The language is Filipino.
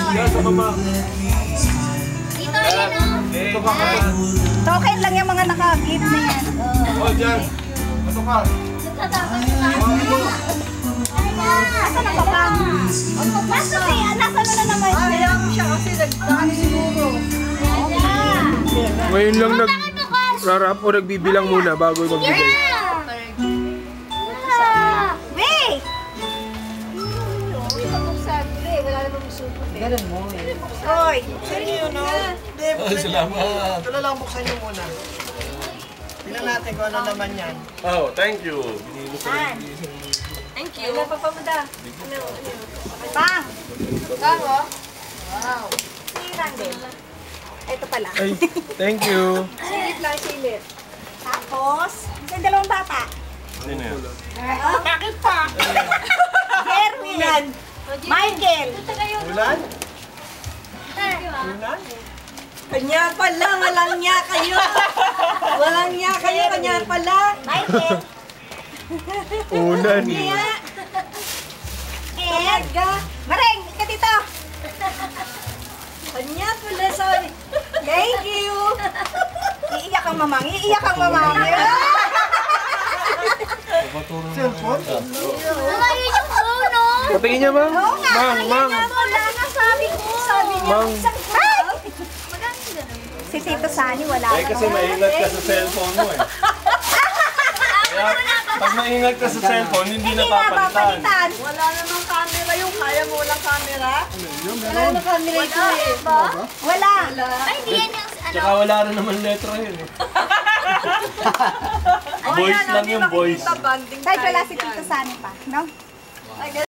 Sa mama. Dito, yan o. Ito ka. Token lang yung mga naka-gift na yan. Oh, dyan. Ito ka. Nagtatakas na ako. Asa na ba ba? Nasa na naman? Ayaw mo siya kasi nagdaan siguro. Ngayon lang rarap o nagbibilang muna bago magbigay. Wait! Ganun mo. Hoy! Buksan niyo yun, no? Salamat. Ito na lang, buksan niyo muna. Tingnan natin kung ano naman yan. Oh, thank you. Binili mo sa Thank you. Ano, papamada? Pang! Saan mo? Wow! Sirang din. Ito pala. Ay, thank you. Silip lang, silip. Tapos, yung dalawang bata. Sino yan? Bakit pa? Jerwin! Michael! Ulan? Ulan? Kanya pala, walang niya kayo. Walang niya kayo, kanya pala. Michael! Unan. And, Mareng, ka dito! Kanya pala, sorry. Thank you! Iiyak ang mamang, iiyak ang mamang. Cellphone? Nakayin yung phone, no? Patingin niya, Mang. Mang. Wala na, sabi ko. Sabi niya, Mang. Magkano sila nun? Si Tito Sani, wala Eh, kasi maingat ka sa cellphone mo eh. Kaya, pag maingat ka sa cellphone, hindi napapalitan. Wala namang camera yung kaya mo walang camera. Wala namang camera ito eh. Wala. Ay, hindi yan yung ano. Tsaka wala rin naman letra yun eh. Voice lang yung voice. Kahit wala si Tito Sani pa, no?